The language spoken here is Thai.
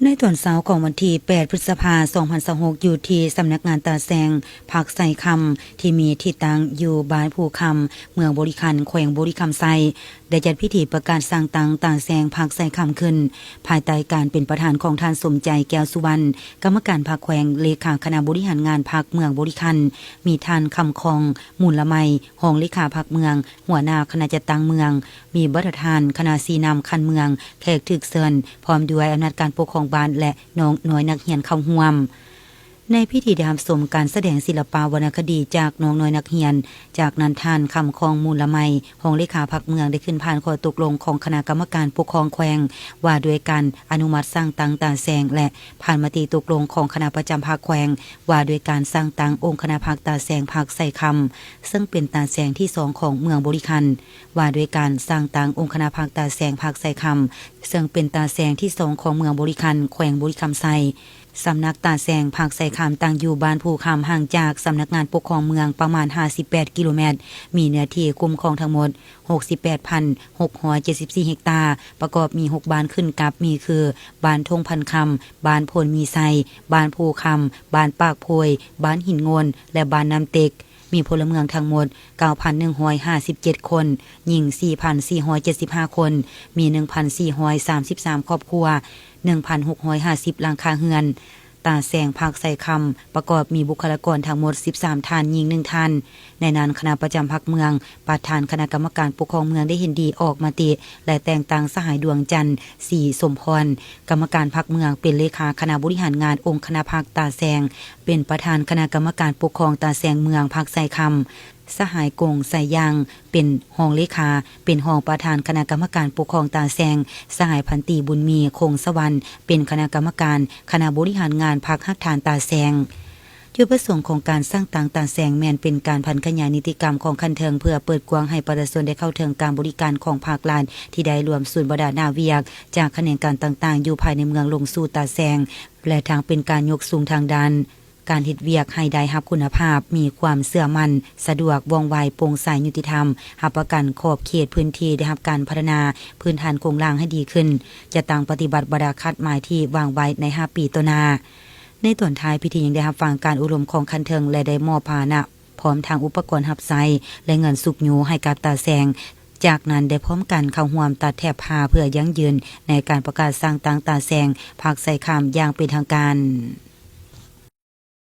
ในตอนเช้าของวันที่8พฤษภาคม2026อยู่ที่สำนักงานตาแซงภาคไซคำที่มีที่ตั้งอยู่บ้านภูคำเมืองบริคันแขวงบริคำไซได้จัดพิธีประกาศสร้างตังตาแซงภาคไซคำขึ้นภายใต้การเป็นประธานของท่านสมใจแก้วสุวรรณกรรมการภาคแขวงเลขาคณะบริหารงานภาคเมืองบริคันมีท่านคำคองมูลละไมรองเลขาภาคเมืองหัวหน้าคณะจัดตั้งเมืองมีประธานคณะสีนำคันเมืองแขกถึกเซินพร้อมด้วยอำนาจการปกครองบ้านและน้องน้อยนักเรียนเข้าร่วมในพิธีได้รับชมการแสดงศิลปวรรณคดีจากน้องน้อยนักเรียนจากนั้นท่านคำคองมูลละไมรองเลขาพรรคเมืองได้ขึ้นผ่านข้อตกลงของคณะกรรมการปกครองแขวงว่าด้วยการอนุมัติสร้างตังตาแซงและผ่านมติตกลงของคณะประจำภาคแขวงว่าด้วยการสร้างตังองค์คณะภาคตาแซงภาคไซคำซึ่งเป็นตาแซงที่2ของเมืองบริคันว่าด้วยการสร้างตังองค์คณะภาคตาแซงภาคไซคำซึ่งเป็นตาแซงที่2ของเมืองบริคันแขวงบริคำไซสำนักตาแซงภาคไซคำตั้งอยู่บ้านภูคำห่างจากสำนักงานปกครองเมืองประมาณ58กิโลเมตรมีเนื้อที่คุ้มครองทั้งหมด 68,674 เฮกตาร์ประกอบมี6บ้านขึ้นกับมีคือบ้านทงพันคำบ้านพลมีไซบ้านภูคำบ้านปากโพยบ้านหินงนและบ้านน้ำเต็กมีพลเมืองทั้งหมด 9,157 คนหญิง 4,475 คนมี 1,433 ครอบครัว 1,650 หลังคาเรือนตาแซงภาคไซคำประกอบมีบุคลากรทั้งหมด13ท่านหญิง1ท่านในนั้นคณะประจำภาคเมืองประธานคณะกรรมการปกครองเมืองได้เห็นดีออกมติและแต่งตั้งสหายดวงจันทร์ศรีสมพรกรรมการภาคเมืองเป็นเลขาคณะบริหารงานองค์คณะภาคตาแซงเป็นประธานคณะกรรมการปกครองตาแซงเมืองภาคไซคำสหายกงไซยางเป็นรองเลขาเป็นรองประธานคณะกรรมการปกครองตาแซงสหายพันตีบุญมีคงสวรรค์เป็นคณะกรรมการคณะบริหารงานภาคฮักฐานตาแซงจุดประสงค์ของการสร้างตังตาแซงแมนเป็นการพันขยายนิติกรรมของคันเทิงเพื่อเปิดกว้างให้ประชาชนได้เข้าถึงการบริการของภาครัฐที่ได้รวมศูนย์บดานาเวียกจากแขนงการต่างๆอยู่ภายในเมืองลงสู่ตาแซงและทางเป็นการยกสูงทางด้านการเฮ็ดเวียกให้ได้รับคุณภาพมีความเชื่อมั่นสะดวกว่องไวโปร่งใสยุติธรรมรับประกันขอบเขตพื้นที่ได้รับการพัฒนาพื้นฐานโครงสร้างให้ดีขึ้นจะตั้งปฏิบัติบดาคัดหมายที่วางไว้ใน5ปีต่อหน้าในตอนท้ายพิธียังได้รับฟังการอบรมของคันเทิงและได้มอบพาหนะพร้อมทางอุปกรณ์รับใช้และเงินสุกยูให้กับตาแซงจากนั้นได้พร้อมกันเข้าร่วมตัดแถบผ้าเพื่อยั่งยืนในการประกาศสร้างตังตาแซงภาคไซคำอย่างเป็นทางการ